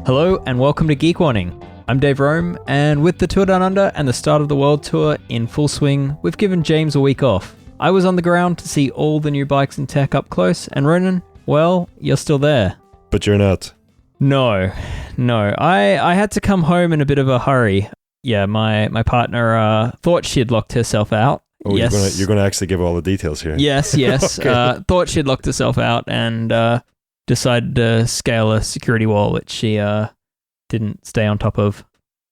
Hello and welcome to Geek Warning. I'm Dave Rome, and with the Tour Down Under and the start of the World Tour in full swing, we've given James a week off. I was on the ground to see all the new bikes and tech up close, and Ronan, well, you're still there. But you're not. No. I had to come home in a bit of a hurry. Yeah, my partner thought she'd locked herself out. Oh, yes. you're going to actually give all the details here. Yes. Okay. Thought she'd locked herself out and decided to scale a security wall, which she didn't stay on top of.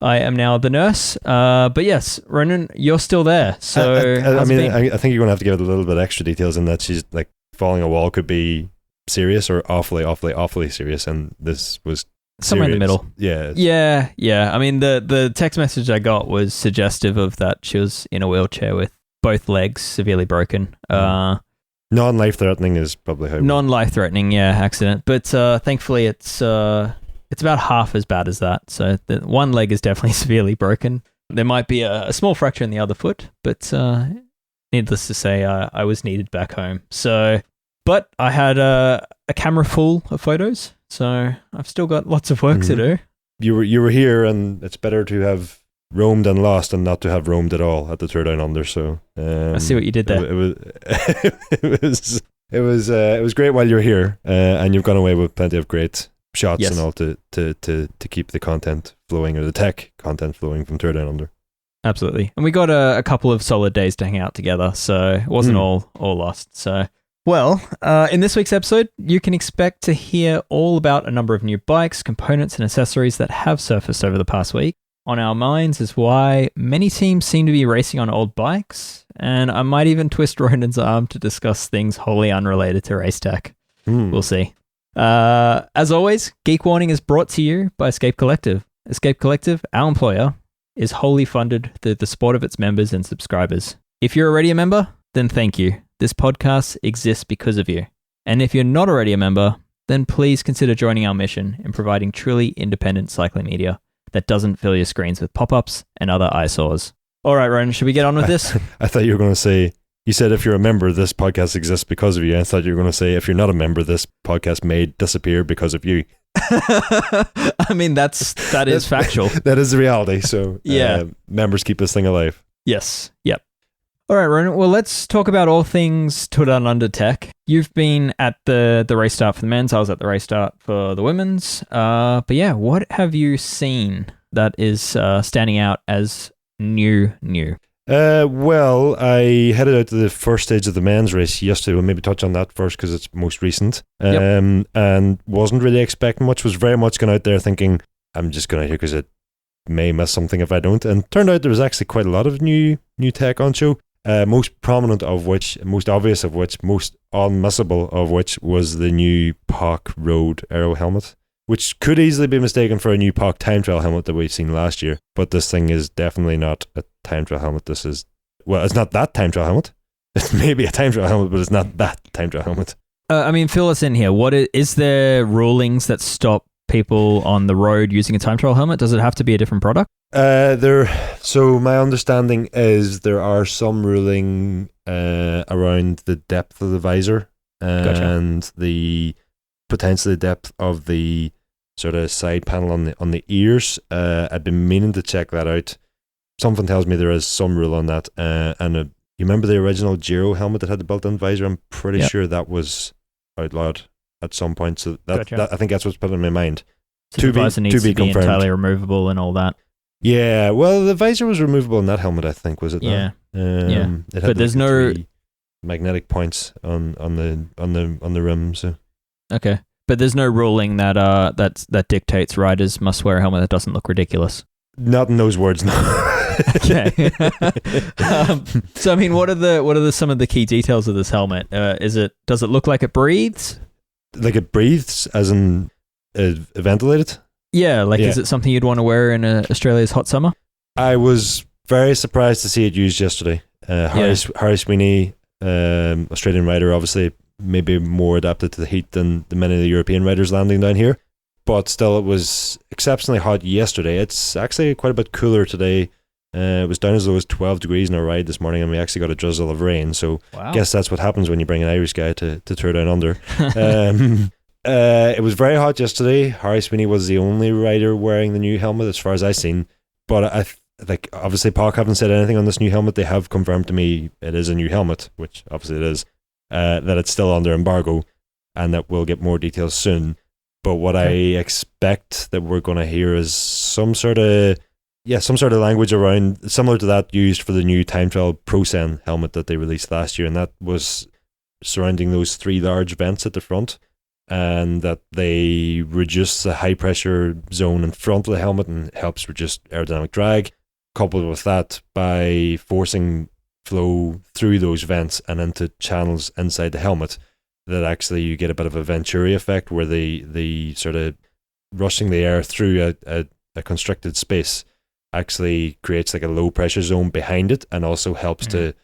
I am now the nurse. But yes, Ronan, you're still there. So I think you're going to have to give it a little bit extra details in that she's like falling a wall could be serious or awfully serious, and this was somewhere in the middle. Yeah. I mean, the text message I got was suggestive of that she was in a wheelchair with both legs severely broken. Non-life-threatening is probably how. Non-life-threatening, yeah, accident. But thankfully, it's about half as bad as that. So the one leg is definitely severely broken. There might be a small fracture in the other foot, but needless to say, I was needed back home. But I had a camera full of photos, so I've still got lots of work to do. You were here, and it's better to have roamed and lost and not to have roamed at all at the Tour Down Under. So I see what you did there. It was great while you were here, and you've gone away with plenty of great shots and all to keep the content flowing, or the tech content flowing from Tour Down Under. Absolutely, and we got a couple of solid days to hang out together, so it wasn't all lost. So. Well, in this week's episode, you can expect to hear all about a number of new bikes, components, and accessories that have surfaced over the past week. On our minds is why many teams seem to be racing on old bikes, and I might even twist Ronan's arm to discuss things wholly unrelated to race tech. We'll see. As always, Geek Warning is brought to you by Escape Collective. Escape Collective, our employer, is wholly funded through the support of its members and subscribers. If you're already a member, then thank you. This podcast exists because of you. And if you're not already a member, then please consider joining our mission in providing truly independent cycling media that doesn't fill your screens with pop-ups and other eyesores. All right, Ronan, should we get on with this? I thought you were going to say, you said if you're a member, this podcast exists because of you. I thought you were going to say, if you're not a member, this podcast may disappear because of you. I mean, that is factual. That is the reality. So yeah, members keep this thing alive. Yes. Yep. All right, Ronan. Well, let's talk about all things Tour Down Under tech. You've been at the race start for the men's. I was at the race start for the women's. But yeah, what have you seen that is standing out as new? Well, I headed out to the first stage of the men's race yesterday. We'll maybe touch on that first because it's most recent. And wasn't really expecting much. Was very much going out there thinking, I'm just going out here because it may miss something if I don't. And turned out there was actually quite a lot of new tech on show. Most prominent of which, most obvious of which, most unmissable of which was the new POC Road Aero helmet, which could easily be mistaken for a new POC time trial helmet that we've seen last year. But this thing is definitely not a time trial helmet. It's not that time trial helmet. It's maybe a time trial helmet, but it's not that time trial helmet. I mean, fill us in here. What is there rulings that stop people on the road using a time trial helmet? Does it have to be a different product? So my understanding is there are some ruling around the depth of the visor and the potentially depth of the sort of side panel on the ears. I've been meaning to check that out. Something tells me there is some rule on that. And you remember the original Giro helmet that had the built-in visor? I'm pretty sure that was outlawed at some point. So that I think that's what's put in my mind. So the visor needs to be entirely removable and all that. Yeah, well, the visor was removable in that helmet, I think, was it? Yeah, It had but there's no magnetic points on the rim. So okay, but there's no ruling that that dictates riders must wear a helmet that doesn't look ridiculous. Not in those words, no. Okay. So I mean, what are some of the key details of this helmet? Does it look like it breathes? Like it breathes, as in ventilated? Yeah, is it something you'd want to wear in Australia's hot summer? I was very surprised to see it used yesterday. Harry Sweeney, Australian rider, obviously maybe more adapted to the heat than many of the European riders landing down here. But still, it was exceptionally hot yesterday. It's actually quite a bit cooler today. It was down as low as 12 degrees in our ride this morning, and we actually got a drizzle of rain. So I guess that's what happens when you bring an Irish guy to Tour Down Under. It was very hot yesterday. Harry Sweeney was the only rider wearing the new helmet as far as I've seen. But I like, obviously POC haven't said anything on this new helmet. They have confirmed to me it is a new helmet, which obviously it is, that it's still under embargo and that we'll get more details soon. But what I expect that we're going to hear is some sort of language around, similar to that used for the new Time Trial ProSen helmet that they released last year, and that was surrounding those 3 large vents at the front, and that they reduce the high pressure zone in front of the helmet and helps reduce aerodynamic drag, coupled with that by forcing flow through those vents and into channels inside the helmet, that actually you get a bit of a Venturi effect where the sort of rushing the air through a constricted space actually creates like a low pressure zone behind it, and also helps to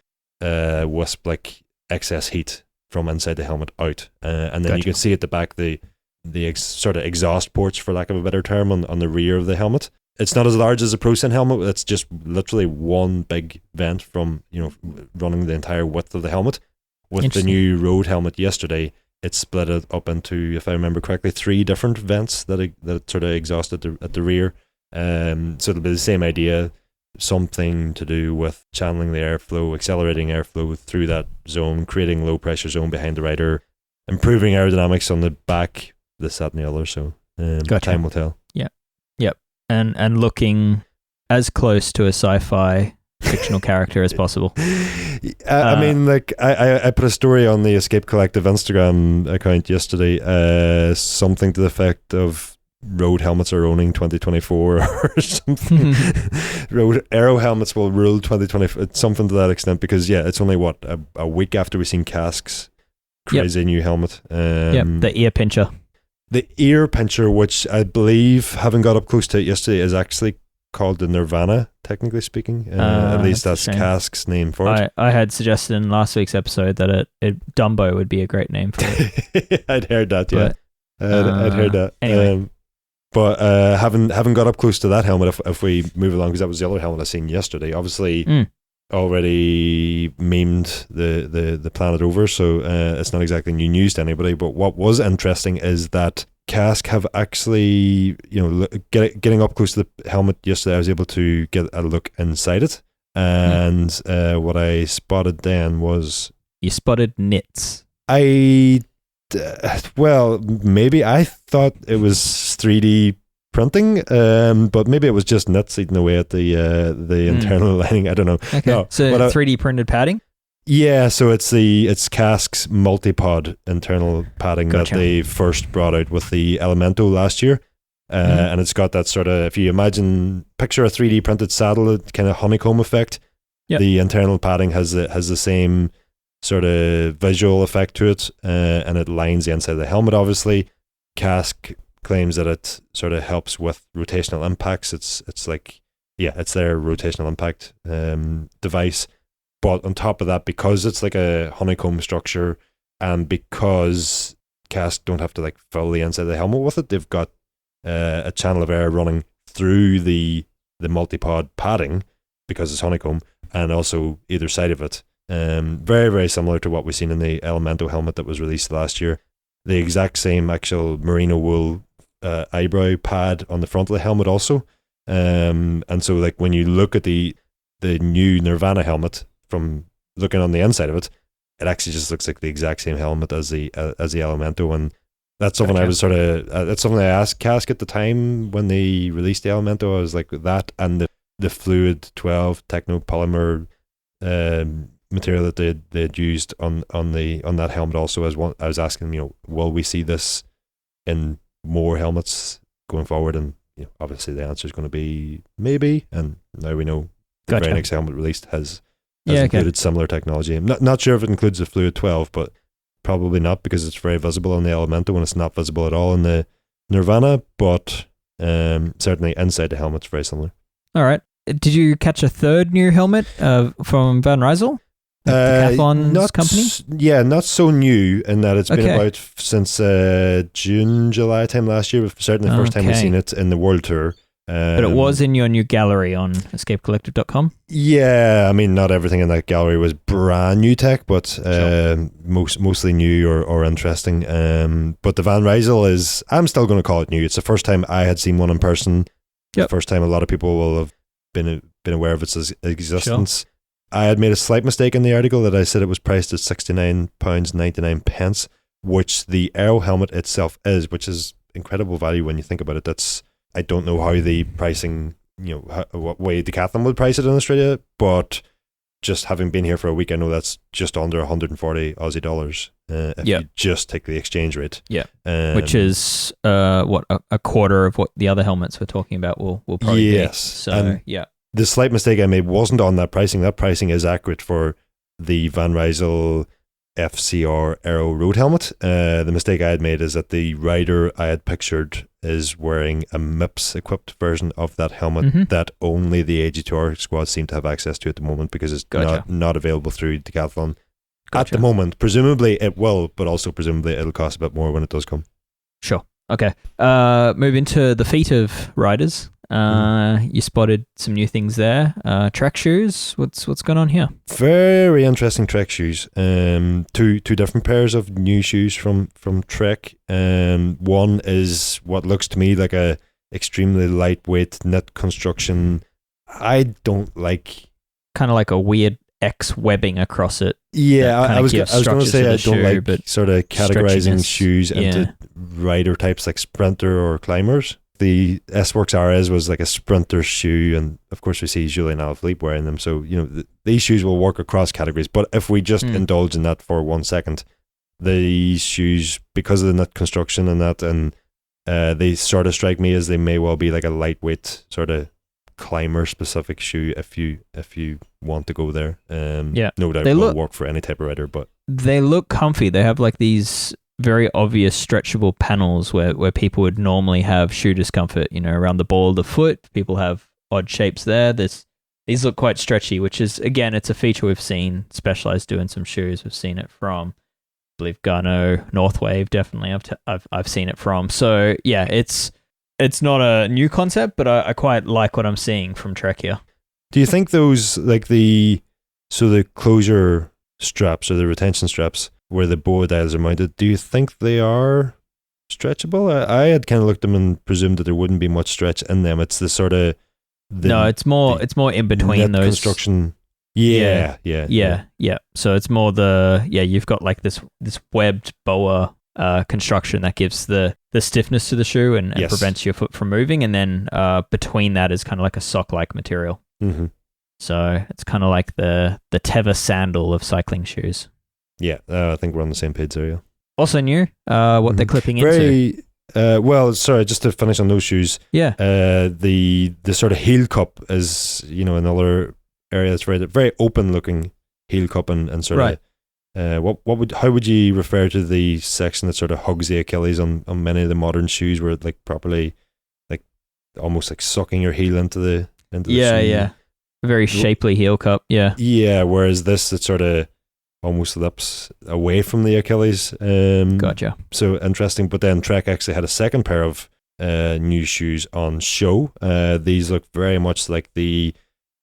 wisp like excess heat from inside the helmet out. And then you can see at the back the sort of exhaust ports, for lack of a better term, on the rear of the helmet. It's not as large as a ProSen helmet. It's just literally one big vent from, running the entire width of the helmet. With the new road helmet yesterday, it split it up into, if I remember correctly, 3 different vents that sort of exhaust at the rear. So it'll be the same idea, something to do with channeling the airflow, accelerating airflow through that zone, creating low pressure zone behind the rider, improving aerodynamics on the back, this, that, and the other. So time will tell. Yep. And looking as close to a sci-fi fictional character as possible. I mean, like, I put a story on the Escape Collective Instagram account yesterday, something to the effect of road helmets are owning 2024 or something. Road aero helmets will rule 2024, something to that extent, because it's only a week after we've seen Kask's crazy new helmet. The ear pincher. The ear pincher, which I believe, having got up close to it yesterday, is actually called the Nirvana, technically speaking. At least that's Kask's name for it. I had suggested in last week's episode that Dumbo would be a great name for it. I'd heard that, yeah. I'd heard that. Anyway. But having got up close to that helmet, if we move along, because that was the other helmet I seen yesterday, obviously already memed the planet over, so it's not exactly new news to anybody. But what was interesting is that Kask have actually, getting up close to the helmet yesterday, I was able to get a look inside it, and what I spotted then was... You spotted nits. Well, maybe I thought it was 3D printing, but maybe it was just nuts eating away at the internal lining. I don't know. Okay, no, so 3D printed padding? Yeah, so it's Kask's multipod internal padding that they first brought out with the Elemento last year. And it's got that sort of, if you picture a 3D printed saddle, kind of honeycomb effect. Yep. The internal padding has the same sort of visual effect to it, and it lines the inside of the helmet, obviously. Kask claims that it sort of helps with rotational impacts. It's their rotational impact device. But on top of that, because it's like a honeycomb structure, and because Kask don't have to like fill the inside of the helmet with it, they've got a channel of air running through the multipod padding, because it's honeycomb, and also either side of it. Very, very similar to what we've seen in the Elemento helmet that was released last year. The exact same actual merino wool eyebrow pad on the front of the helmet also. And so like when you look at the new Nirvana helmet, from looking on the inside of it, it actually just looks like the exact same helmet as the Elemento. And that's something that's something I asked Kask at the time when they released the Elemento. I was like, that and the Fluid 12 technopolymer material that they had used on that helmet also. I was asking them, will we see this in more helmets going forward? And obviously the answer is going to be maybe. And now we know the very next helmet released has included similar technology. I'm not sure if it includes the Fluid 12, but probably not, because it's very visible on the Elemento and it's not visible at all in the Nirvana. But certainly inside the helmet's very similar. All right. Did you catch a third new helmet from Van Rysel? Decathlon's company? Yeah, not so new in that it's been about since June, July time last year, but certainly the first time we've seen it in the World Tour. But it was in your new gallery on escapecollective.com? Yeah, I mean, not everything in that gallery was brand new tech, but mostly new or interesting. But the Van Rysel is, I'm still going to call it new. It's the first time I had seen one in person. Yep. The first time a lot of people will have been aware of its existence. Sure. I had made a slight mistake in the article that I said it was priced at £69.99, which the Aero helmet itself is, which is incredible value when you think about it. I don't know how the pricing, what way Decathlon would price it in Australia, but just having been here for a week, I know that's just under 140 Aussie dollars if you just take the exchange rate. Yeah, which is a quarter of what the other helmets we're talking about will probably be. So, and the slight mistake I made wasn't on that pricing. That pricing is accurate for the Van Rysel FCR Aero Road helmet. The mistake I had made is that the rider I had pictured is wearing a MIPS equipped version of that helmet that only the AG2R squad seem to have access to at the moment, because it's not available through Decathlon at the moment. Presumably it will, but also presumably it'll cost a bit more when it does come. Sure. Okay. Moving to the feet of riders. You spotted some new things there. Trek shoes. What's going on here? Very interesting Trek shoes. Two different pairs of new shoes from Trek. One is what looks to me like a extremely lightweight knit construction. I don't like, kind of like a weird X webbing across it. Yeah, I was going to say I don't like but sort of categorizing shoes into rider types like sprinter or climbers. The S-Works RS was like a sprinter shoe, and of course we see Julien Alaphilippe wearing them, so these shoes will work across categories. But if we just indulge in that for 1 second, these shoes, because of the knit construction and that, and they sort of strike me as they may well be like a lightweight sort of climber specific shoe if you want to go there. No doubt will work for any type of rider, but they look comfy. They have like these very obvious stretchable panels where people would normally have shoe discomfort, around the ball of the foot. People have odd shapes there. These look quite stretchy, which is, again, it's a feature we've seen Specialized doing some shoes. We've seen it from, I believe, Garneau, Northwave, definitely I've seen it from. So yeah, it's not a new concept, but I quite like what I'm seeing from Trek here. Do you think those, like the closure straps or the retention straps where the boa dials are mounted, do you think they are stretchable? I had kind of looked at them and presumed that there wouldn't be much stretch in them. It's the sort of it's more in between those construction. Yeah. So it's more you've got like this webbed boa construction that gives the stiffness to the shoe and prevents your foot from moving, and then between that is kind of like a sock-like material. Mm-hmm. So it's kind of like the Teva sandal of cycling shoes. Yeah, I think we're on the same page there, yeah. Also new, what they're clipping into. Well, sorry, just to finish on those shoes. Yeah. The sort of heel cup is, another area that's very open looking heel cup and sort of, how would you refer to the section that sort of hugs the Achilles on many of the modern shoes, where it like properly, like almost like sucking your heel into the shoe? Yeah. Very shapely heel cup. Yeah. Yeah. Whereas this, it sort of almost lips away from the Achilles. Gotcha. So interesting. But then Trek actually had a second pair of new shoes on show. These look very much like the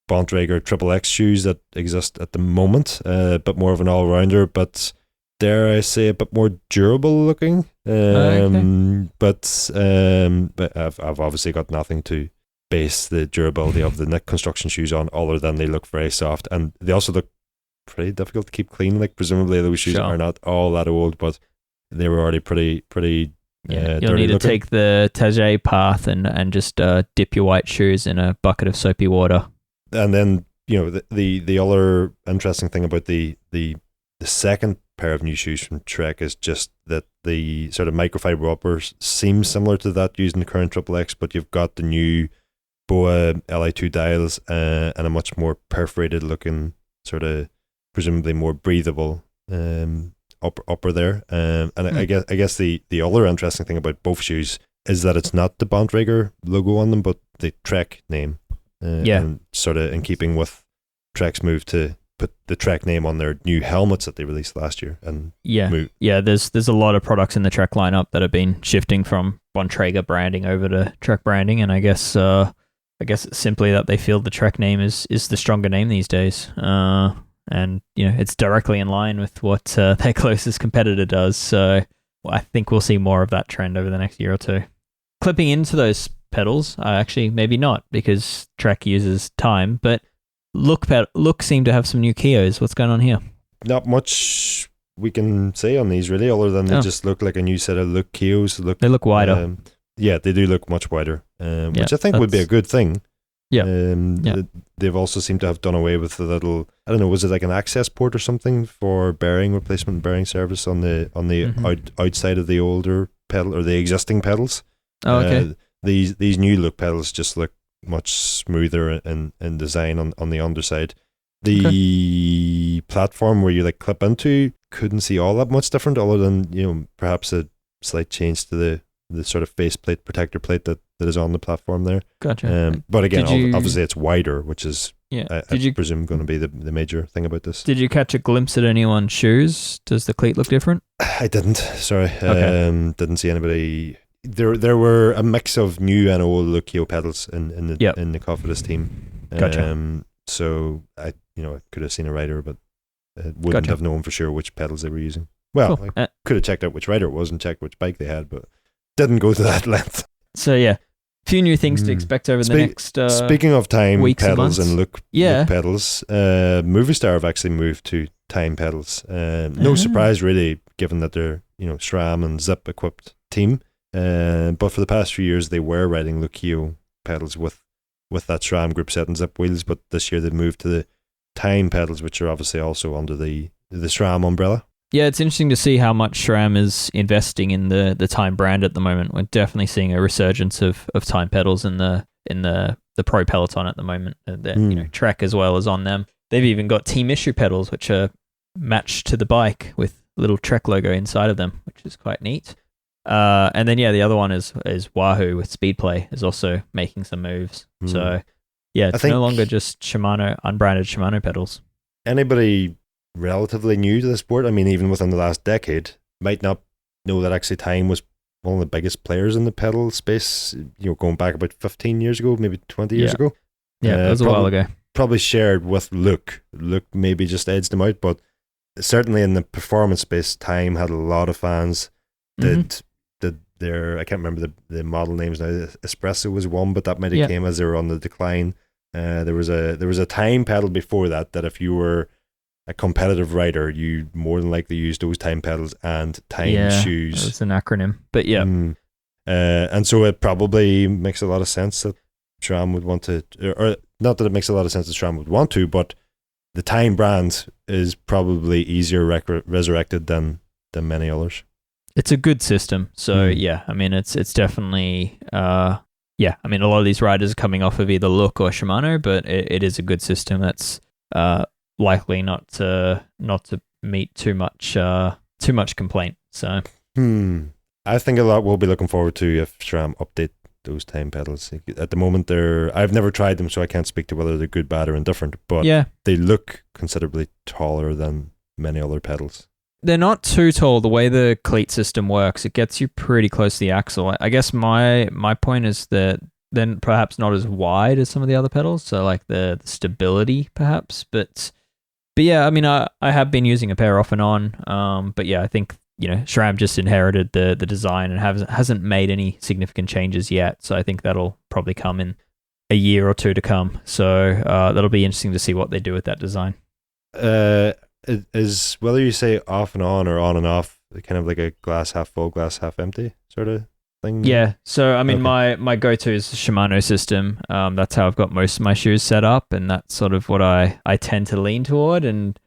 Bontrager XXX shoes that exist at the moment, a bit more of an all-rounder, but dare I say a bit more durable looking. But I've obviously got nothing to base the durability of the knit construction shoes on, other than they look very soft, and they also look pretty difficult to keep clean. Like presumably those shoes are not all that old, but they were already pretty you'll need to take the Tajay path and just dip your white shoes in a bucket of soapy water. And then the other interesting thing about the second pair of new shoes from Trek is just that the sort of microfiber uppers seem similar to that used in the current XXX, but you've got the new BOA Li2 dials and a much more perforated looking, sort of presumably more breathable upper there. I guess the other interesting thing about both shoes is that it's not the Bontrager logo on them, but the Trek name. And sort of in keeping with Trek's move to put the Trek name on their new helmets that they released last year. And there's a lot of products in the Trek lineup that have been shifting from Bontrager branding over to Trek branding, and I guess it's simply that they feel the Trek name is the stronger name these days. And it's directly in line with what their closest competitor does. So I think we'll see more of that trend over the next year or two. Clipping into those pedals, actually maybe not, because Trek uses time, but Look seem to have some new Keos. What's going on here? Not much we can say on these really, other than they just look like a new set of Look Keos. They look wider. Yeah, they do look much wider, which I think would be a good thing. Yeah. They've also seemed to have done away with the little, I don't know, was it like an access port or something for bearing replacement, bearing service on the outside of the older pedal or the existing pedals? Oh, okay. These new Look pedals just look much smoother in design on the underside. The platform where you like clip into couldn't see all that much different, other than perhaps a slight change to the sort of faceplate protector plate that is on the platform there. Gotcha. But again, obviously it's wider, which is I presume going to be the major thing about this. Did you catch a glimpse at anyone's shoes? Does the cleat look different? I didn't. Sorry. Didn't see anybody. There were a mix of new and old Look Keo pedals in the Cofidis team. Gotcha. So I could have seen a rider, but wouldn't have known for sure which pedals they were using. Well, cool. I could have checked out which rider it was and checked which bike they had, but didn't go to that length. So yeah, a few new things to expect over the next speaking of time pedals and look pedals, Movistar have actually moved to time pedals. No surprise really, given that they're SRAM and Zip equipped team. But for the past few years, they were riding Look Keo pedals with that SRAM group set and Zip wheels. But this year they've moved to the time pedals, which are obviously also under the SRAM umbrella. Yeah, it's interesting to see how much SRAM is investing in the time brand at the moment. We're definitely seeing a resurgence of time pedals in the pro peloton at the moment. Trek as well as on them. They've even got team issue pedals, which are matched to the bike with little Trek logo inside of them, which is quite neat. And then the other one is Wahoo with Speedplay is also making some moves. So yeah, it's no longer just Shimano unbranded Shimano pedals. Anybody relatively new to the sport, I mean, even within the last decade, might not know that actually Time was one of the biggest players in the pedal space, going back about 15 years ago, maybe 20 years ago. Yeah, that was a while ago. Probably shared with Look. Look maybe just edged them out, but certainly in the performance space, Time had a lot of fans. Did their, I can't remember the model names now. Espresso was one, but that might have came as they were on the decline. There was a Time pedal before that if you were a competitive rider, you more than likely use those time pedals and time shoes. It's an acronym, but yeah. And so it probably makes a lot of sense that SRAM would want to, or not that it makes a lot of sense that SRAM would want to, but the Time brand is probably easier resurrected than many others. It's a good system. So yeah, I mean, it's definitely, I mean, a lot of these riders are coming off of either Look or Shimano, but it is a good system that's likely not to meet too much complaint. So I think a lot we'll be looking forward to if SRAM update those time pedals. At the moment, I've never tried them, so I can't speak to whether they're good, bad, or indifferent, but they look considerably taller than many other pedals. They're not too tall. The way the cleat system works, it gets you pretty close to the axle. I guess my point is that they're perhaps not as wide as some of the other pedals, so like the stability perhaps, but yeah, I mean, I have been using a pair off and on, but yeah, I think SRAM just inherited the design and hasn't made any significant changes yet, so I think that'll probably come in a year or two to come. So that'll be interesting to see what they do with that design. Is whether you say off and on and off, kind of like a glass half full, glass half empty sort of thing? Yeah. So I mean, my go-to is the Shimano system. That's how I've got most of my shoes set up, and that's sort of what I tend to lean toward. And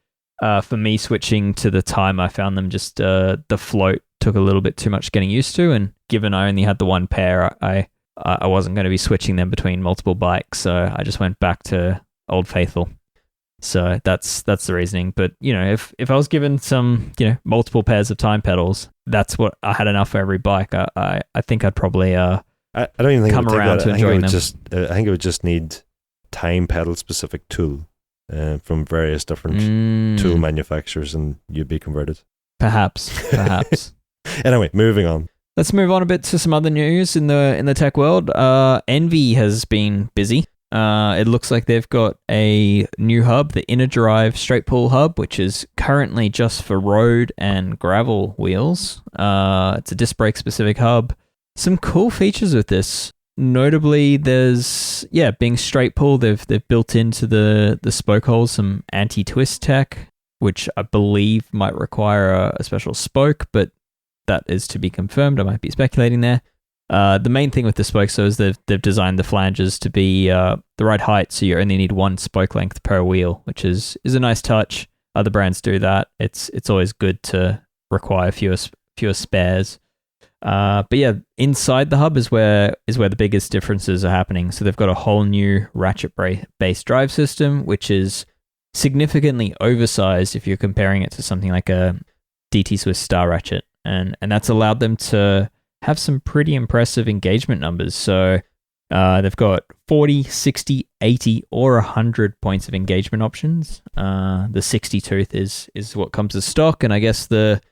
for me, switching to the Time, I found them just the float took a little bit too much getting used to, and given I only had the one pair, I wasn't going to be switching them between multiple bikes, so I just went back to Old Faithful. So that's the reasoning. But if I was given some multiple pairs of time pedals, that's what I had enough for every bike. I think I'd probably I don't even think come around to enjoying them. I think it would just need time pedal specific tool from various different tool manufacturers, and you'd be converted. Perhaps. Anyway, moving on. Let's move on a bit to some other news in the tech world. Enve has been busy. It looks like they've got a new hub, the InnerDrive straight pull hub, which is currently just for road and gravel wheels. It's a disc brake specific hub. Some cool features with this. Notably, there's being straight pull. They've built into the spoke holes some anti-twist tech, which I believe might require a special spoke, but that is to be confirmed. I might be speculating there. The main thing with the spokes, though, is they've designed the flanges to be the right height, so you only need one spoke length per wheel, which is a nice touch. Other brands do that. It's always good to require fewer spares. But yeah, inside the hub is where the biggest differences are happening. So they've got a whole new ratchet-based drive system, which is significantly oversized if you're comparing it to something like a DT Swiss Star Ratchet, and that's allowed them to have some pretty impressive engagement numbers. So they've got 40, 60, 80, or 100 points of engagement options. The 60 tooth is what comes as stock, and I guess the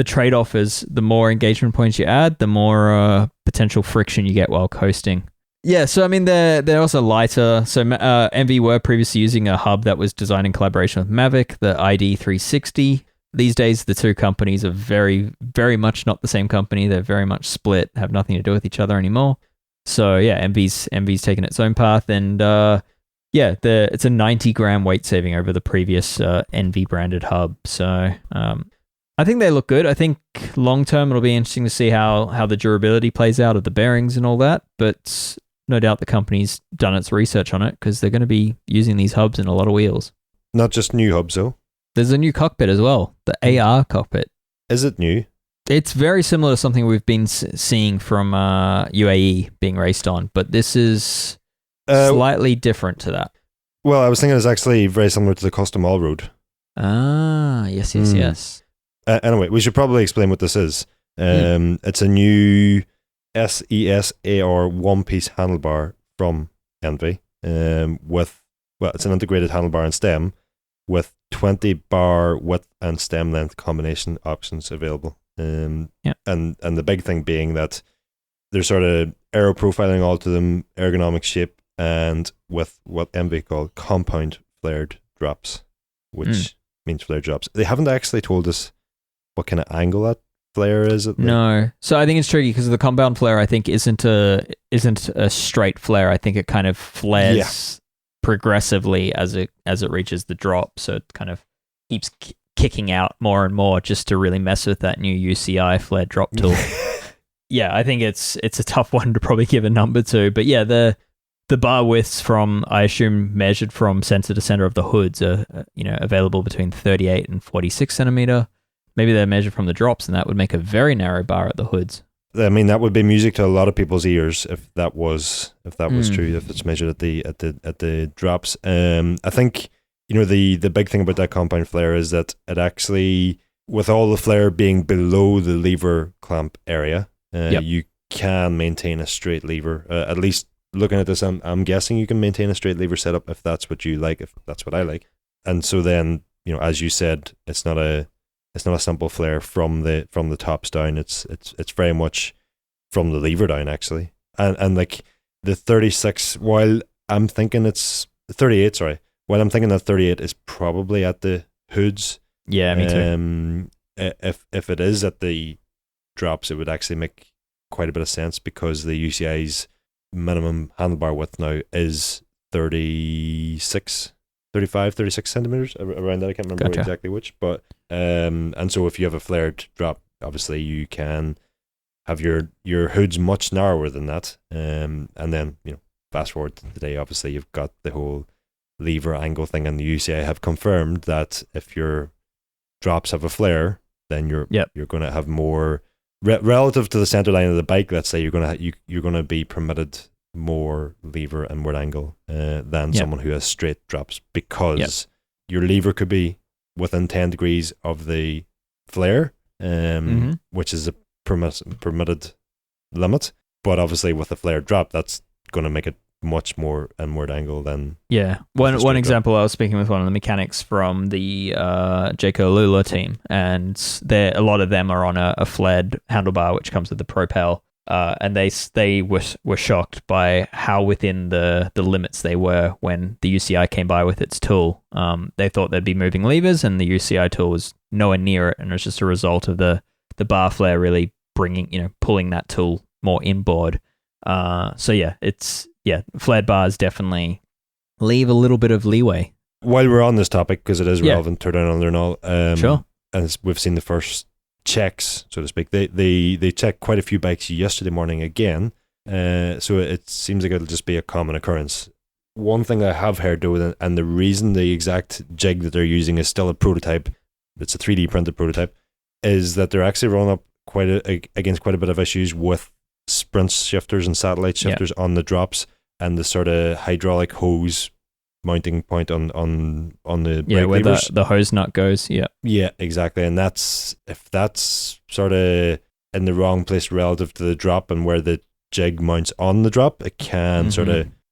trade-off is the more engagement points you add, the more potential friction you get while coasting. Yeah, so I mean, they're also lighter. So Enve were previously using a hub that was designed in collaboration with Mavic, the ID360. These days, the two companies are very, very much not the same company. They're very much split, have nothing to do with each other anymore. So yeah, Enve's taken its own path, and it's a 90-gram weight saving over the previous Enve branded hub. So I think they look good. I think long term it'll be interesting to see how the durability plays out of the bearings and all that. But no doubt the company's done its research on it, because they're going to be using these hubs in a lot of wheels. Not just new hubs, though. There's a new cockpit as well, the AR cockpit. Is it new? It's very similar to something we've been seeing from UAE being raced on, but this is slightly different to that. Well, I was thinking it's actually very similar to the custom all-road. Ah, yes. Anyway, we should probably explain what this is. It's a new SES AR one-piece handlebar from Enve it's an integrated handlebar and stem with 20 bar width and stem length combination options available. And the big thing being that there's sort of aero profiling all to them, ergonomic shape, and with what Enve call compound flared drops, which means flare drops. They haven't actually told us what kind of angle that flare is. No. So I think it's tricky because the compound flare, I think, isn't a straight flare. I think it kind of flares progressively as it reaches the drop. So it kind of keeps kicking out more and more just to really mess with that new UCI flare drop tool. Yeah, I think it's a tough one to probably give a number to. But yeah, the bar widths from, I assume, measured from center to center of the hoods are available between 38 and 46 centimeter. Maybe they're measured from the drops, and that would make a very narrow bar at the hoods. I mean, that would be music to a lot of people's ears if that was true. If it's measured at the drops, I think the big thing about that compound flare is that it actually, with all the flare being below the lever clamp area, you can maintain a straight lever. At least looking at this, I'm guessing you can maintain a straight lever setup if that's what you like. If that's what I like, and so then as you said, it's not a simple flare from the tops down. It's very much from the lever down, actually. And like the 36, while I'm thinking it's 38, sorry. While I'm thinking that 38 is probably at the hoods. Yeah, me too. If it is at the drops, it would actually make quite a bit of sense, because the UCI's minimum handlebar width now is 36 centimeters, around that. I can't remember exactly which, but and so if you have a flared drop, obviously you can have your hoods much narrower than that, and then fast forward to today, obviously you've got the whole lever angle thing, and the UCI have confirmed that if your drops have a flare, then you're going to have more relative to the center line of the bike. Let's say you're going to be permitted more lever and word angle than someone who has straight drops, because your lever could be within 10 degrees of the flare, which is a permitted limit, but obviously with a flare drop, that's going to make it much more inward angle than One example, I was speaking with one of the mechanics from the Jayco Lula team, and a lot of them are on a flared handlebar which comes with the propel, and they were shocked by how within the limits they were when the UCI came by with its tool. They thought they'd be moving levers, and the UCI tool was nowhere near it, and it was just a result of the bar flare really pulling that tool more inboard. Flared bars definitely leave a little bit of leeway. While we're on this topic, because it is relevant to down under and all, sure. And we've seen the first checks, so to speak. They checked quite a few bikes yesterday morning again, so it seems like it'll just be a common occurrence. One thing I have heard though, and the reason the exact jig that they're using is still a prototype, it's a 3D printed prototype, is that they're actually running up against quite a bit of issues with sprint shifters and satellite shifters on the drops, and the sort of hydraulic hose mounting point on the brake where levers. the hose nut goes. Yeah, exactly. And if that's sort of in the wrong place relative to the drop and where the jig mounts on the drop, it can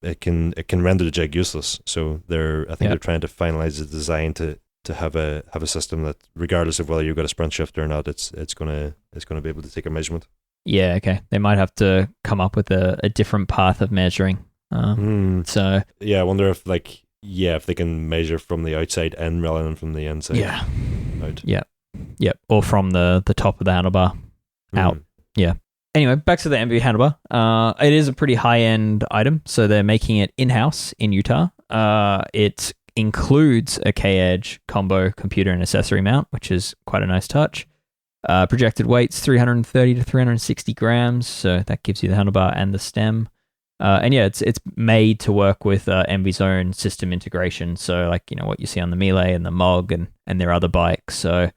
it can render the jig useless. So they're trying to finalize the design to have a system that, regardless of whether you've got a sprint shifter or not, it's gonna be able to take a measurement. Yeah, okay. They might have to come up with a different path of measuring. So yeah, I wonder if if they can measure from the outside in rather than from the inside out. Yeah, or from the top of the handlebar out. Yeah. Anyway, back to the Enve handlebar. It is a pretty high-end item, so they're making it in-house in Utah. It includes a K-Edge combo computer and accessory mount, which is quite a nice touch. Projected weight's 330 to 360 grams, so that gives you the handlebar and the stem. And it's made to work with Enve's own system integration, so what you see on the Melee and the Mog and their other bikes. So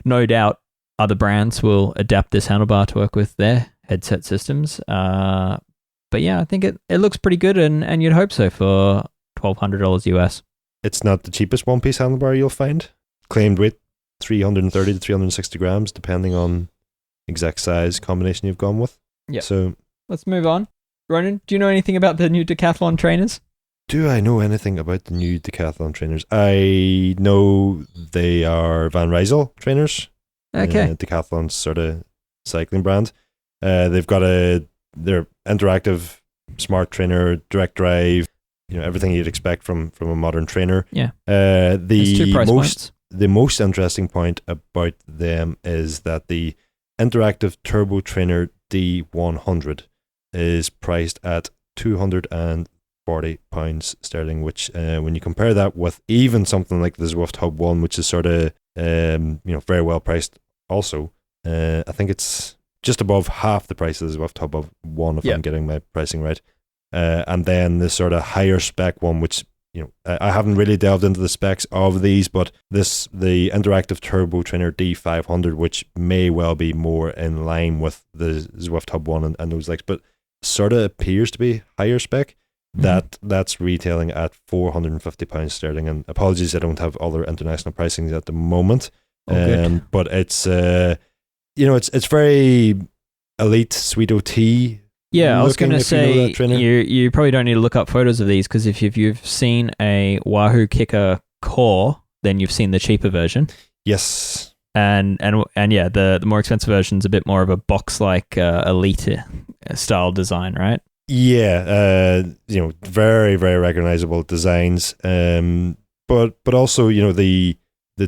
no doubt other brands will adapt this handlebar to work with their headset systems. But yeah, I think it looks pretty good, and you'd hope so for $1,200 US. It's not the cheapest one-piece handlebar you'll find. Claimed weight 330 to 360 grams, depending on exact size combination you've gone with. Yeah. So let's move on. Ronan, do you know anything about the new Decathlon trainers? Do I know anything about the new Decathlon trainers? I know they are Van Rysel trainers. Okay. Decathlon's sort of cycling brand. They've got their interactive smart trainer, direct drive, everything you'd expect from a modern trainer. Yeah. There's 2 price points. The most interesting point about them is that the interactive turbo trainer D100 is priced at £240 sterling, which when you compare that with even something like the Zwift Hub 1, which is sort of very well priced also, I think it's just above half the price of the Zwift Hub 1 if I'm getting my pricing right. And then the sort of higher spec one, which I haven't really delved into the specs of these, but the interactive turbo trainer D500, which may well be more in line with the Zwift Hub 1 and those but sort of appears to be higher spec. That's retailing at £450 sterling, and apologies I don't have other international pricings at the moment. But it's it's very elite sweet OT. Yeah, I was going to say, you probably don't need to look up photos of these, because if you've seen a Wahoo Kicker Core, then you've seen the cheaper version. Yes. And yeah, the more expensive version's a bit more of a box-like elite style design, right? Yeah, very, very recognizable designs. But also, the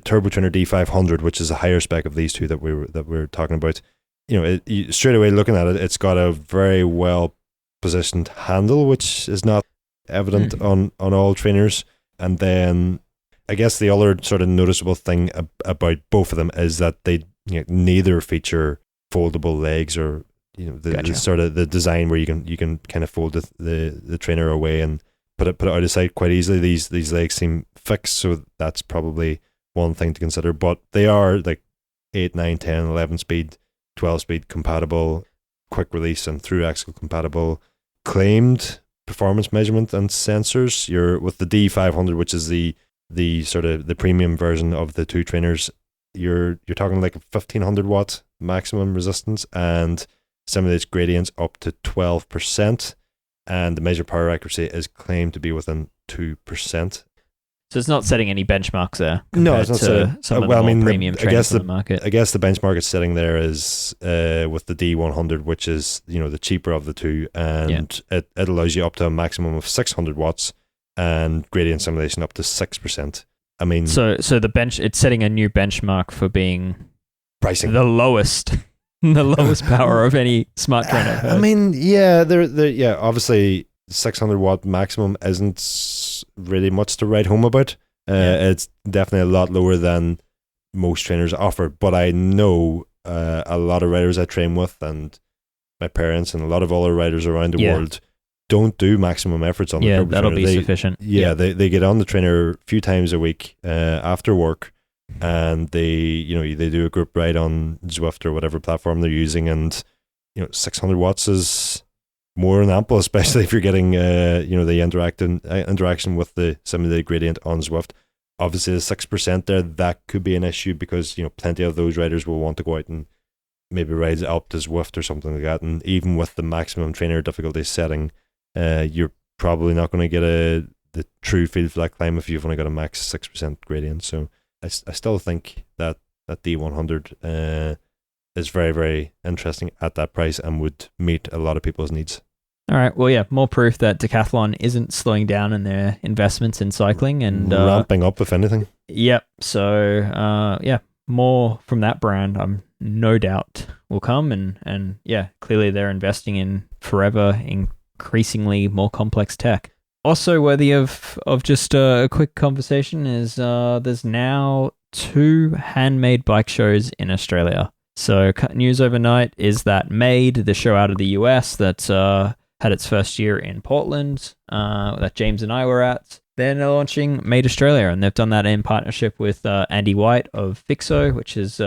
Turbo Trainer D500, which is a higher spec of these two that we're talking about. Straight away looking at it, it's got a very well positioned handle, which is not evident on all trainers. And then I guess the other sort of noticeable thing about both of them is that they neither feature foldable legs or the sort of the design where you can kind of fold the trainer away and put it out of sight quite easily. These legs seem fixed, so that's probably one thing to consider. But they are 8, 9, 10, 11 speed, 12 speed compatible, quick release and through axle compatible, claimed performance measurement and sensors. You're with the D500, which is the sort of the premium version of the two trainers. You're talking 1500 watt maximum resistance and simulates gradients up to 12%. and the measured power accuracy is claimed to be within 2%. So it's not setting any benchmarks there. No, it's not setting. Some of the more premium trainers on the market. I guess the benchmark it's setting there is with the D100, which is the cheaper of the two, and it allows you up to a maximum of 600 watts and gradient simulation up to 6%. I mean, so it's setting a new benchmark for being pricing the lowest power of any smart trainer I've heard. I mean, obviously 600 watt maximum isn't really much to write home about. It's definitely a lot lower than most trainers offer, but I know a lot of riders I train with, and my parents and a lot of other riders around the world don't do maximum efforts on the turbo that'll trainer. be sufficient. They get on the trainer a few times a week after work, and they do a group ride on Zwift or whatever platform they're using, and 600 watts is more than ample, especially if you're getting the interaction with the simulated gradient on Zwift. Obviously the 6% there, that could be an issue, because plenty of those riders will want to go out and maybe ride up to Zwift or something like that, and even with the maximum trainer difficulty setting, you're probably not going to get the true field flat climb if you've only got a max 6% gradient. So I still think that D100 is very, very interesting at that price and would meet a lot of people's needs. All right. Well, more proof that Decathlon isn't slowing down in their investments in cycling and ramping up, if anything. Yep. So, more from that brand, I'm no doubt will come, and clearly they're investing in forever increasingly more complex tech. Also worthy of just a quick conversation is there's now 2 handmade bike shows in Australia. So news overnight is that Made, the show out of the US that had its first year in Portland, that James and I were at, they're launching Made Australia, and they've done that in partnership with Andy White of Fixo, which is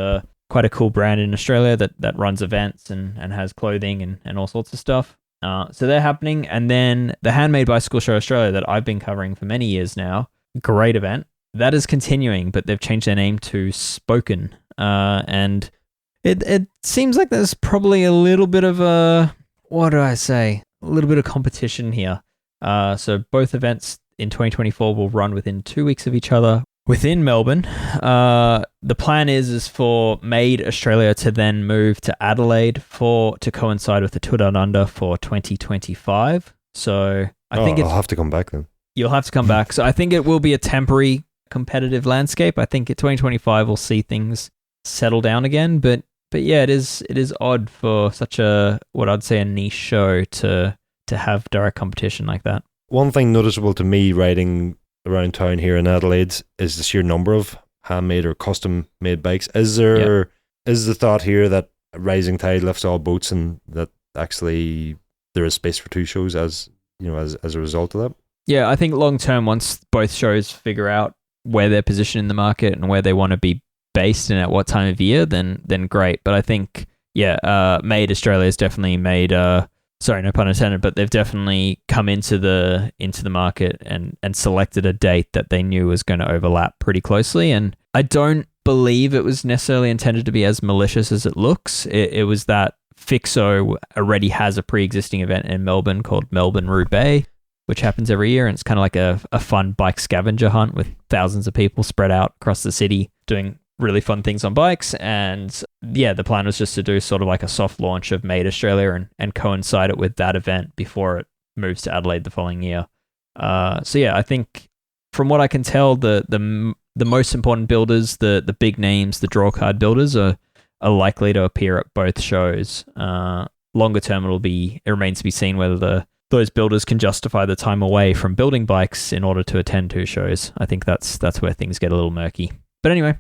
quite a cool brand in Australia that runs events and has clothing and all sorts of stuff. So they're happening. And then the Handmade Bicycle Show Australia that I've been covering for many years now, great event, that is continuing, but they've changed their name to Spoken. And it seems like there's probably a little bit of a little bit of competition here. So both events in 2024 will run within 2 weeks of each other within Melbourne. The plan is for Made Australia to then move to Adelaide to coincide with the Tour Down Under for 2025. So I think I'll have to come back then. You'll have to come back. So I think it will be a temporary competitive landscape. I think in 2025 we'll see things settle down again. But it is odd for such what I'd say a niche show to have direct competition like that. One thing noticeable to me riding around town here in Adelaide is the sheer number of handmade or custom made bikes. Is the thought here that a rising tide lifts all boats, and that actually there is space for 2 shows as a result of that? Yeah, I think long term, once both shows figure out where they're positioned in the market and where they want to be based and at what time of year, then great. But I think Made Australia has definitely made sorry, no pun intended, but they've definitely come into the market and selected a date that they knew was going to overlap pretty closely. And I don't believe it was necessarily intended to be as malicious as it looks. It was that Fixo already has a pre-existing event in Melbourne called Melbourne Roubaix, which happens every year, and it's kind of like a fun bike scavenger hunt with thousands of people spread out across the city doing really fun things on bikes. And the plan was just to do sort of like a soft launch of Made Australia and coincide it with that event before it moves to Adelaide the following year. I think from what I can tell, the most important builders, the big names, the draw card builders are likely to appear at both shows. Longer term, it remains to be seen whether those builders can justify the time away from building bikes in order to attend 2 shows. I think that's where things get a little murky. But anyway,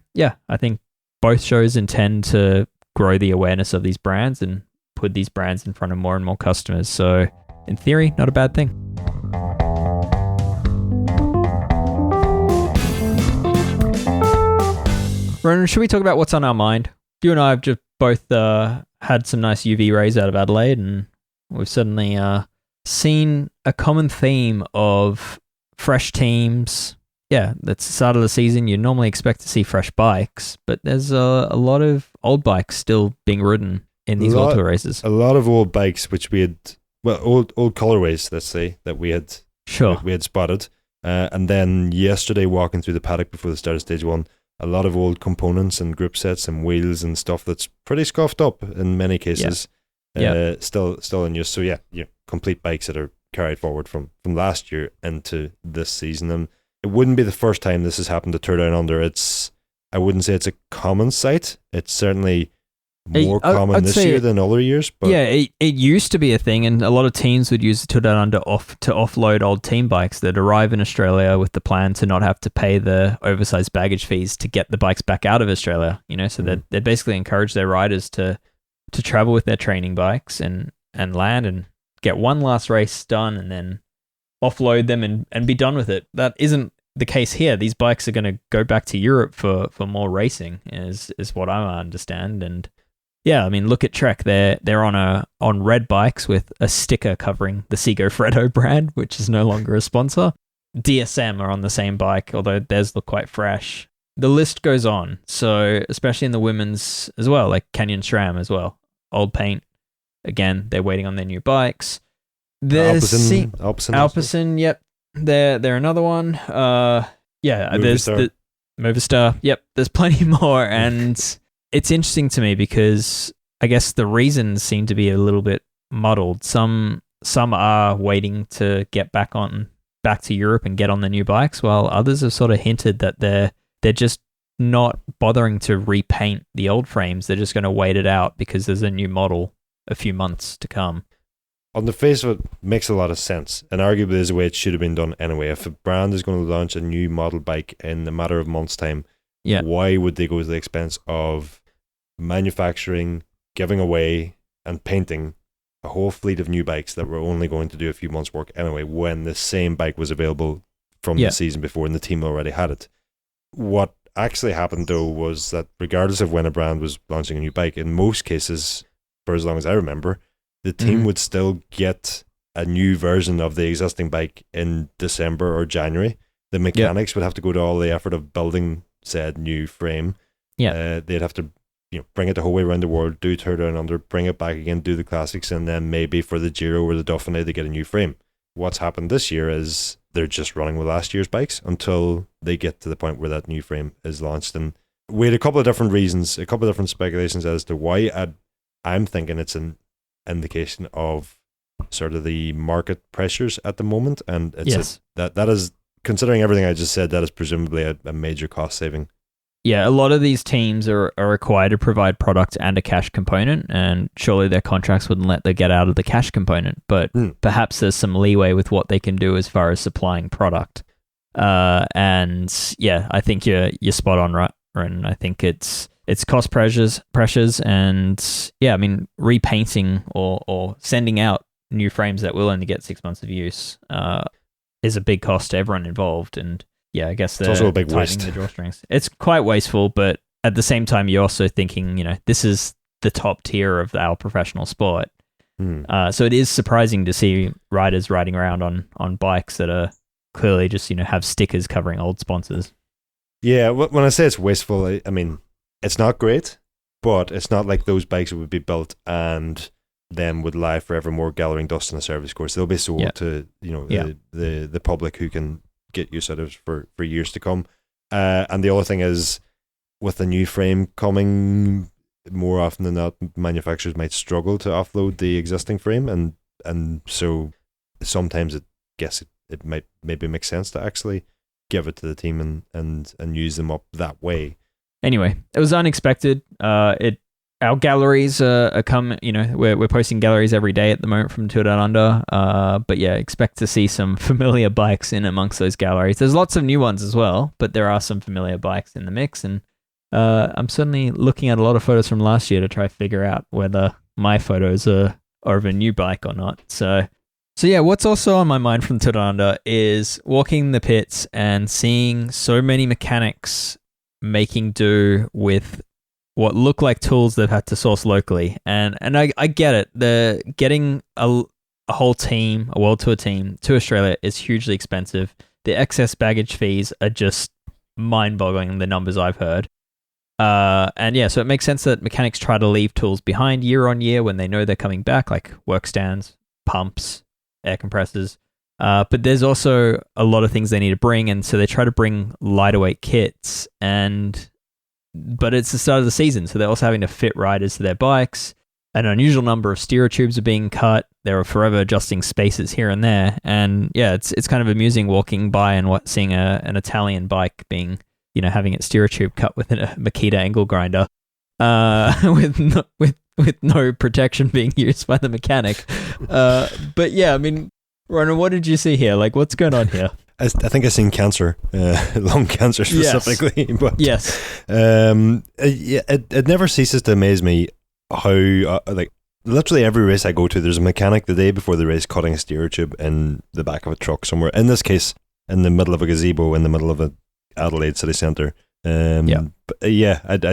I think both shows intend to grow the awareness of these brands and put these brands in front of more and more customers. So in theory, not a bad thing. Ronan, should we talk about what's on our mind? You and I have just both had some nice UV rays out of Adelaide, and we've suddenly seen a common theme of fresh teams. Yeah, that's the start of the season. You normally expect to see fresh bikes, but there's a lot of old bikes still being ridden in these World Tour races. A lot of old bikes, which we had well, old colorways, let's say, that Sure. we had spotted. And then yesterday, walking through the paddock before the start of stage one, a lot of old components and group sets and wheels and stuff that's pretty scuffed up in many cases. Still in use. So yeah, complete bikes that are carried forward from last year into this season. And it wouldn't be the first time this has happened to Tour Down Under. I wouldn't say it's a common sight. It's certainly more common I'd this say year than other years. But yeah, it used to be a thing, and a lot of teams would use the Tour Down Under to offload old team bikes that arrive in Australia with the plan to not have to pay the oversized baggage fees to get the bikes back out of Australia. So they'd basically encourage their riders to travel with their training bikes and land and get one last race done and then offload them and be done with it. That isn't the case here. These bikes are going to go back to Europe for more racing, is what I understand. And yeah, I mean, look at Trek. They're on red bikes with a sticker covering the Seago Freddo brand, which is no longer a sponsor. DSM are on the same bike, although theirs look quite fresh. The list goes on. So especially in the women's as well, like Canyon SRAM as well. Old paint. Again, they're waiting on their new bikes. There's Alpecin, yep. They're another one. There's the Movistar. Yep, there's plenty more, and it's interesting to me because I guess the reasons seem to be a little bit muddled. Some are waiting to get back to Europe and get on the new bikes, while others have sort of hinted that they're just not bothering to repaint the old frames. They're just going to wait it out because there's a new model a few months to come. On the face of it, makes a lot of sense, and arguably is the way it should have been done anyway. If a brand is going to launch a new model bike in a matter of months' time, why would they go to the expense of manufacturing, giving away, and painting a whole fleet of new bikes that were only going to do a few months' work anyway, when the same bike was available from the season before and the team already had it? What actually happened, though, was that regardless of when a brand was launching a new bike, in most cases, for as long as I remember, the team would still get a new version of the existing bike in December or January. The mechanics would have to go to all the effort of building said new frame. They'd have to bring it the whole way around the world, do Tour Down Under, bring it back again, do the classics, and then maybe for the Giro or the Dauphiné they get a new frame. What's happened this year is they're just running with last year's bikes until they get to the point where that new frame is launched. And we had a couple of different reasons, a couple of different speculations as to why. I'm thinking it's an indication of sort of the market pressures at the moment, and it's that is, considering everything I just said, that is presumably a major cost saving. Yeah, a lot of these teams are required to provide product and a cash component, and surely their contracts wouldn't let them get out of the cash component, but perhaps there's some leeway with what they can do as far as supplying product. And yeah, I think you're spot on, right? And I think it's cost pressures, and yeah, I mean, repainting or sending out new frames that will only get 6 months of use is a big cost to everyone involved. And yeah, I guess they're also a big tightening waste. the drawstrings. It's quite wasteful, but at the same time, you're also thinking, this is the top tier of our professional sport. So it is surprising to see riders riding around on bikes that are clearly just, have stickers covering old sponsors. Yeah, when I say it's wasteful, I mean, it's not great, but it's not like those bikes would be built and then would lie forevermore gathering dust in a service course. They'll be sold to the public who can get use out of it for years to come. And the other thing is, with the new frame coming, more often than not, manufacturers might struggle to offload the existing frame, and so sometimes it might maybe make sense to actually give it to the team and use them up that way. Anyway, it was unexpected. Our galleries are coming. We're posting galleries every day at the moment from Tour Down Under. But yeah, expect to see some familiar bikes in amongst those galleries. There's lots of new ones as well, but there are some familiar bikes in the mix. And I'm certainly looking at a lot of photos from last year to try to figure out whether my photos are of a new bike or not. So yeah, what's also on my mind from Tour Down Under is walking the pits and seeing so many mechanics making do with what look like tools they've had to source locally. And I get it. The getting a whole team, a World Tour team to Australia is hugely expensive. The excess baggage fees are just mind-boggling, the numbers I've heard. And yeah, so it makes sense that mechanics try to leave tools behind year on year when they know they're coming back, like work stands, pumps, air compressors. But there's also a lot of things they need to bring, and so they try to bring lighter weight kits. But it's the start of the season, so they're also having to fit riders to their bikes. An unusual number of steerer tubes are being cut. There are forever adjusting spaces here and there, and yeah, it's kind of amusing walking by and seeing an Italian bike being, having its steerer tube cut with a Makita angle grinder, with no protection being used by the mechanic. But yeah, I mean, Ronan, what did you see here? Like, what's going on here? I think I've seen cancer, lung cancer specifically. Yes. But yes. It never ceases to amaze me how, literally every race I go to, there's a mechanic the day before the race cutting a steerer tube in the back of a truck somewhere. In this case, in the middle of a gazebo in the middle of a Adelaide city centre. I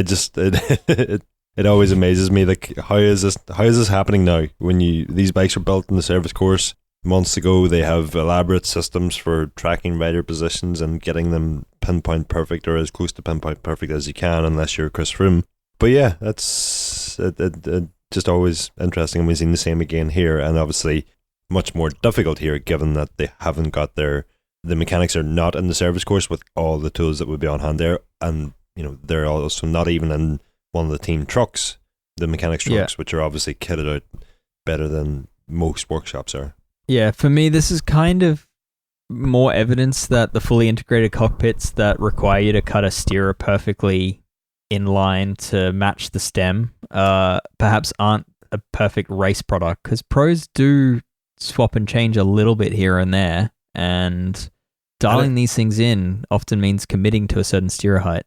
just it always amazes me. Like, how is this happening now? When these bikes were built in the service course months ago, they have elaborate systems for tracking rider positions and getting them pinpoint perfect, or as close to pinpoint perfect as you can, unless you're Chris Froome. But yeah, that's just always interesting, and we've seen the same again here, and obviously much more difficult here given that they haven't got the mechanics are not in the service course with all the tools that would be on hand there, and they're also not even in one of the team trucks, the mechanics trucks, which are obviously kitted out better than most workshops are. Yeah, for me, this is kind of more evidence that the fully integrated cockpits that require you to cut a steerer perfectly in line to match the stem perhaps aren't a perfect race product, because pros do swap and change a little bit here and there, and dialing these things in often means committing to a certain steerer height.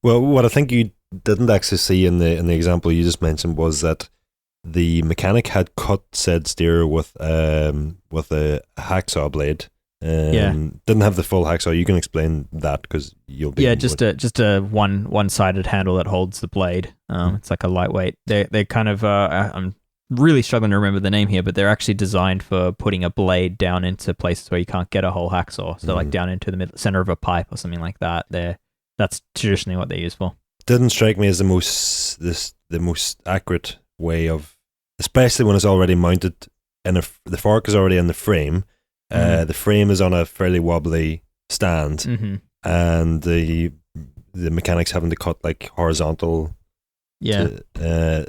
Well, what I think you didn't actually see in the example you just mentioned was that the mechanic had cut said steerer with a hacksaw blade. Didn't have the full hacksaw. You can explain that, because you'll be just a one-sided handle that holds the blade. It's like a lightweight. They kind of I'm really struggling to remember the name here, but they're actually designed for putting a blade down into places where you can't get a whole hacksaw. So like down into the center of a pipe or something like that. That's traditionally what they're used for. Didn't strike me as the most accurate way of, especially when it's already mounted and the fork is already in the frame. The frame is on a fairly wobbly stand, and the mechanics having to cut like horizontal. Yeah.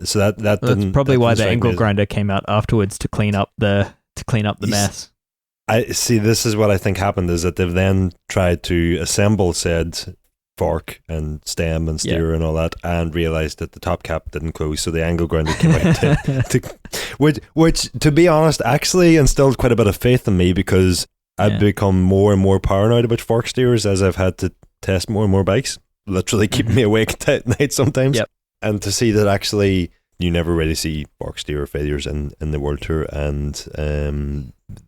So that's probably why the angle grinder came out afterwards to clean up the mess. I see. This is what I think happened, is that they've then tried to assemble said fork and stem and steerer and all that, and realized that the top cap didn't close, so the angle grinder came out which to be honest actually instilled quite a bit of faith in me, because I've become more and more paranoid about fork steerers as I've had to test more and more bikes, literally keeping me awake at night sometimes. And to see that actually you never really see fork steerer failures in the World Tour, and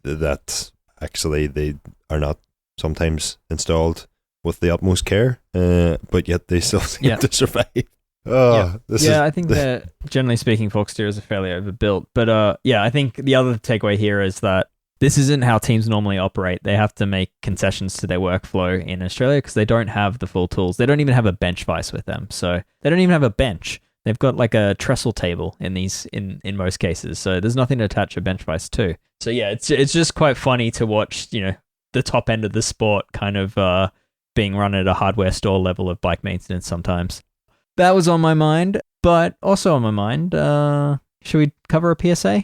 that actually they are not sometimes installed with the utmost care, but yet they still seem to survive. I think that generally speaking, fork steerers are fairly overbuilt. But I think the other takeaway here is that this isn't how teams normally operate. They have to make concessions to their workflow in Australia because they don't have the full tools. They don't even have a bench vise with them, so they don't even have a bench. They've got like a trestle table in most cases, so there's nothing to attach a bench vise to. So yeah, it's just quite funny to watch, the top end of the sport kind of being run at a hardware store level of bike maintenance sometimes. That was on my mind, but also on my mind, should we cover a PSA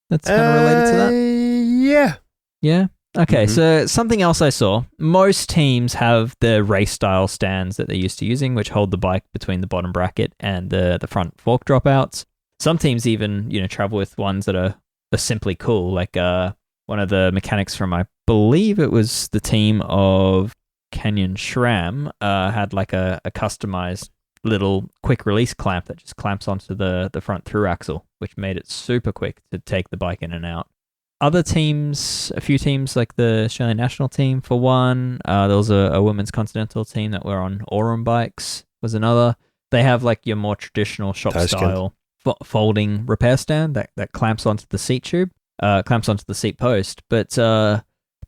that's kind of related to that? Yeah? Okay, so something else I saw. Most teams have the race style stands that they're used to using, which hold the bike between the bottom bracket and the front fork dropouts. Some teams even, travel with ones that are simply cool, like one of the mechanics from, I believe it was the team of Canyon SRAM, had like a customized little quick release clamp that just clamps onto the front through axle, which made it super quick to take the bike in and out. Other teams, a few teams like the Australian national team for one, there was a women's continental team that were on Aurum bikes was another. They have like your more traditional shop style folding repair stand that clamps onto the seat tube, clamps onto the seat post, but to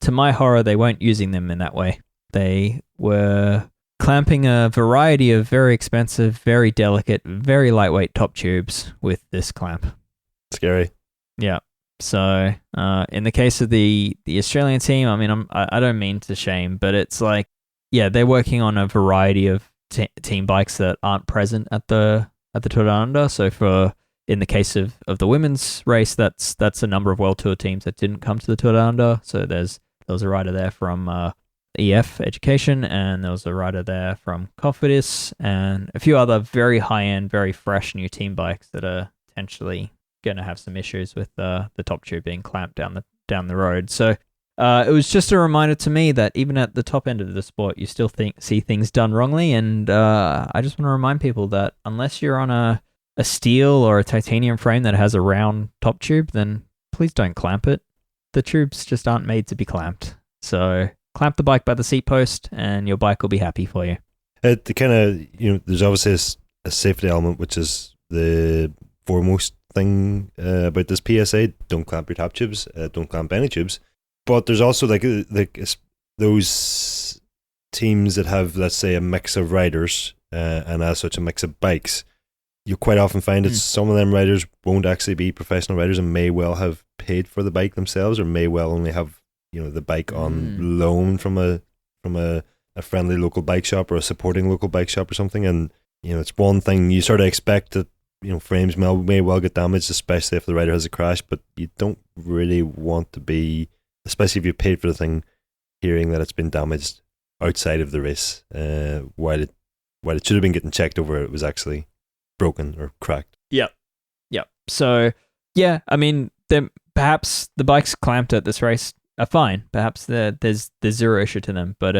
my horror, they weren't using them in that way. They were clamping a variety of very expensive, very delicate, very lightweight top tubes with this clamp. Scary. Yeah. So in the case of the Australian team, I mean, I don't mean to shame, but it's like, yeah, they're working on a variety of team bikes that aren't present at the Tour Down Under. So in the case of the women's race, that's a number of World Tour teams that didn't come to the Tour Down Under. So there was a rider there from EF Education, and there was a rider there from Cofidis, and a few other very high-end, very fresh new team bikes that are potentially going to have some issues with the top tube being clamped down the road. So it was just a reminder to me that even at the top end of the sport, you still see things done wrongly, and I just want to remind people that unless you're on a steel or a titanium frame that has a round top tube, then please don't clamp it. The tubes just aren't made to be clamped. So clamp the bike by the seat post, and your bike will be happy for you. It kind of, there's obviously a safety element, which is the foremost thing about this PSA. Don't clamp your top tubes. Don't clamp any tubes. But there's also like those teams that have, let's say, a mix of riders and as such a mix of bikes. You quite often find that some of them riders won't actually be professional riders and may well have paid for the bike themselves, or may well only have the bike on loan from a friendly local bike shop or a supporting local bike shop or something. And it's one thing you sort of expect that frames may well get damaged, especially if the rider has a crash, but you don't really want to be, especially if you paid for the thing, hearing that it's been damaged outside of the race while it should have been getting checked over. It was actually broken or cracked. Yep. So yeah, I mean, perhaps the bikes clamped at this race are fine. Perhaps there's zero issue to them, but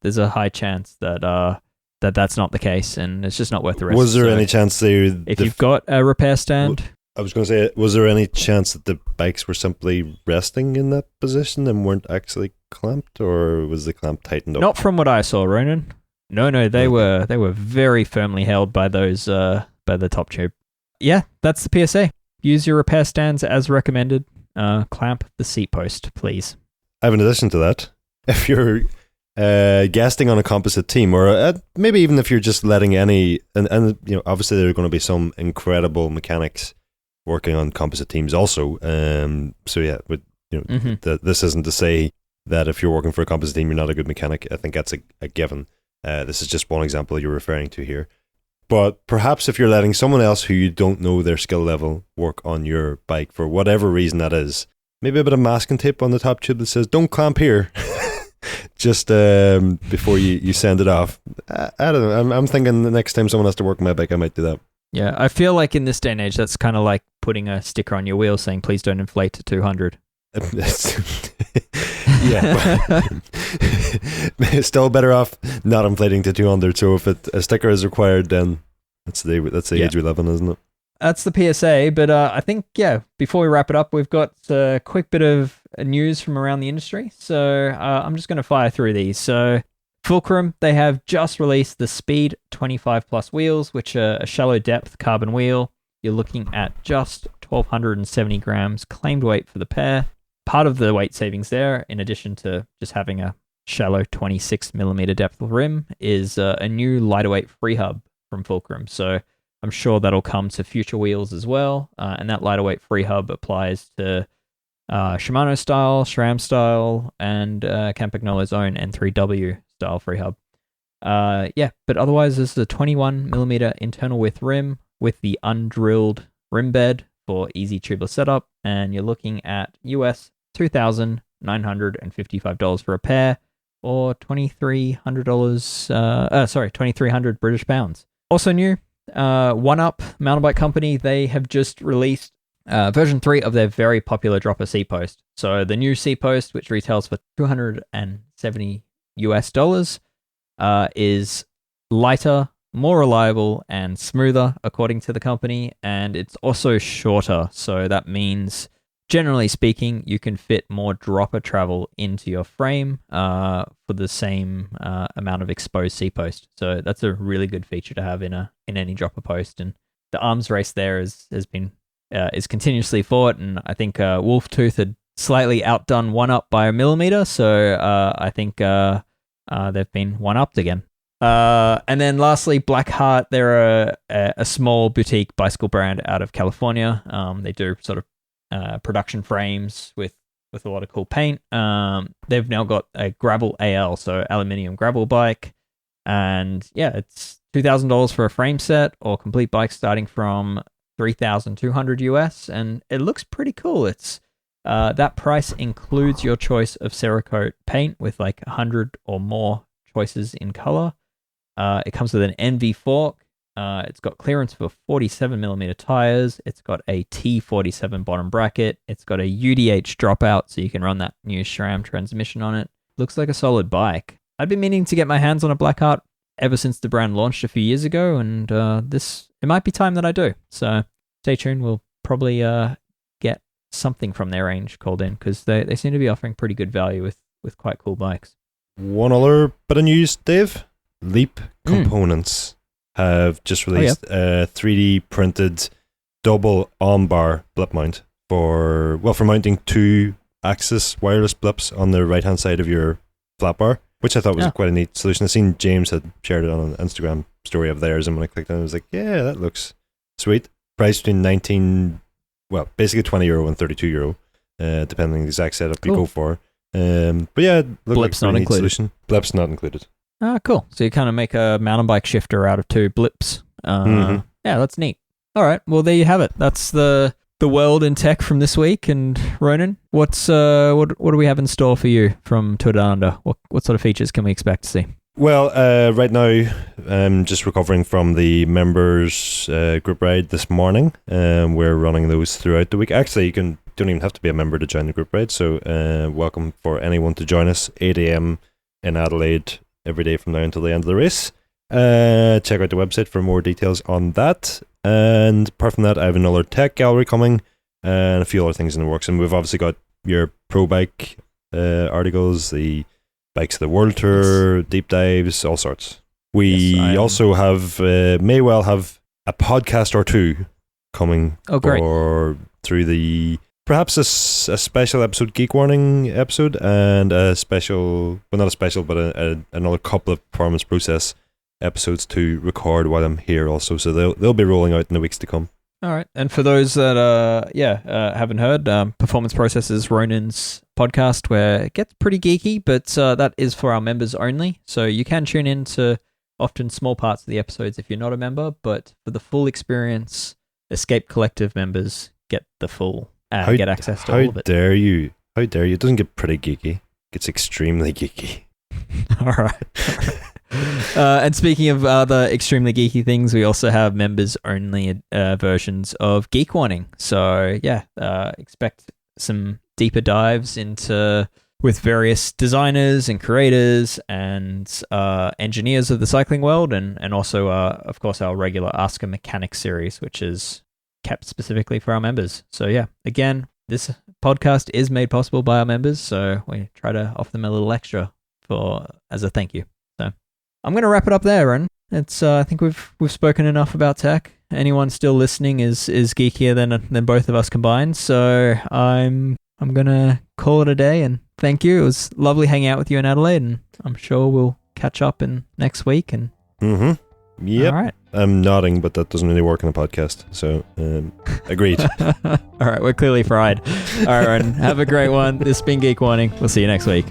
there's a high chance that that's not the case, and it's just not worth the risk. Was there any chance if you've got a repair stand? I was going to say, was there any chance that the bikes were simply resting in that position and weren't actually clamped, or was the clamp tightened up? Not from what I saw, Ronan. No, they were very firmly held by those by the top tube. Yeah, that's the PSA. Use your repair stands as recommended. Clamp the seat post, please. I have an addition to that. If you're guesting on a composite team, or maybe even if you're just letting any, and obviously there are going to be some incredible mechanics working on composite teams also. So yeah, but this isn't to say that if you're working for a composite team, you're not a good mechanic. I think that's a given. This is just one example you're referring to here. But perhaps if you're letting someone else who you don't know their skill level work on your bike for whatever reason that is, maybe a bit of masking tape on the top tube that says "Don't clamp here," just before you send it off. I don't know. I'm thinking the next time someone has to work on my bike, I might do that. Yeah, I feel like in this day and age, that's kind of like putting a sticker on your wheel saying "Please don't inflate to 200." Yeah, still better off not inflating to 200. So if a sticker is required, then that's the age we live in, isn't it? That's the PSA. But I think before we wrap it up, we've got a quick bit of news from around the industry. So I'm just going to fire through these. So Fulcrum, they have just released the Speed 25 Plus wheels, which are a shallow depth carbon wheel. You're looking at just 1,270 grams claimed weight for the pair. Part of the weight savings there, in addition to just having a shallow 26 millimeter depth rim, is a new lighter weight free hub from Fulcrum. So I'm sure that'll come to future wheels as well. And that lighter weight free hub applies to Shimano style, SRAM style, and Campagnolo's own N3W style free hub. But otherwise, this is a 21 millimeter internal width rim with the undrilled rim bed for easy tubeless setup, and you're looking at US $2,955 for a pair, or $2,300 British pounds. Also new, OneUp mountain bike company, they have just released version 3 of their very popular dropper seat post. So the new seat post, which retails for $270 US, is lighter, more reliable, and smoother, according to the company, and it's also shorter. So that means, generally speaking, you can fit more dropper travel into your frame for the same amount of exposed seat post. So that's a really good feature to have in any dropper post. And the arms race there is continuously fought, and I think Wolftooth had slightly outdone OneUp by a millimeter. So I think they've been one-upped again. And then lastly, BlackHeart, they're a small boutique bicycle brand out of California. They do sort of production frames with a lot of cool paint. They've now got a gravel AL, so aluminium gravel bike. And yeah, it's $2,000 for a frame set, or complete bike starting from $3,200 US, and it looks pretty cool. It's that price includes your choice of Cerakote paint with like 100 or more choices in color. It comes with an Enve fork. It's got clearance for 47mm tires. It's got a T47 bottom bracket. It's got a UDH dropout, so you can run that new SRAM transmission on it. Looks like a solid bike. I've been meaning to get my hands on a BlackHeart ever since the brand launched a few years ago, and it might be time that I do. So stay tuned. We'll probably get something from their range called in, because they seem to be offering pretty good value with quite cool bikes. One other bit of news, Dave. Leap Components have just released a 3D printed double armbar blip mount for mounting 2-axis wireless blips on the right-hand side of your flat bar, which I thought was quite a neat solution. I seen James had shared it on an Instagram story of theirs, and when I clicked on it, I was like, yeah, that looks sweet. Price between basically €20 and €32, depending on the exact setup you go for. But yeah, blips not included. Solution. Blips not included. Ah, cool. So you kind of make a mountain bike shifter out of 2 blips. Yeah, that's neat. All right, well, there you have it. That's the world in tech from this week. And Ronan, what do we have in store for you from Tour Down Under? What sort of features can we expect to see? Well, right now I'm just recovering from the members group ride this morning. We're running those throughout the week. Actually, you don't even have to be a member to join the group ride. So welcome for anyone to join us. 8 a.m. in Adelaide every day from now until the end of the race. Check out the website for more details on that. And apart from that, I have another tech gallery coming and a few other things in the works. And we've obviously got your pro bike articles, the Bikes of the World Tour, deep dives, all sorts. We also have, may well have a podcast or two coming through the, perhaps a special episode, Geek Warning episode, and a special, well, not a special, but another couple of performance process episodes to record while I'm here also. So they'll be rolling out in the weeks to come. All right. And for those that haven't heard, Performance Process is Ronan's podcast, where it gets pretty geeky, but that is for our members only. So you can tune in to often small parts of the episodes if you're not a member, but for the full experience, Escape Collective members get the full get access to all of it. How dare you? It doesn't get pretty geeky. It gets extremely geeky. All right. And speaking of other extremely geeky things, we also have members-only versions of Geek Warning. So yeah, expect some deeper dives with various designers and creators and engineers of the cycling world, and also, of course, our regular Ask a Mechanic series, which is kept specifically for our members. So yeah, again, this podcast is made possible by our members, so we try to offer them a little extra as a thank you. So I'm going to wrap it up there, Ron. It's I think we've spoken enough about tech. Anyone still listening is geekier than both of us combined. So I'm going to call it a day and thank you. It was lovely hanging out with you in Adelaide, and I'm sure we'll catch up in next week. And yep. All right. I'm nodding, but that doesn't really work on a podcast. So agreed. All right, we're clearly fried. All right, Ron, have a great one. This has been Geek Warning. We'll see you next week.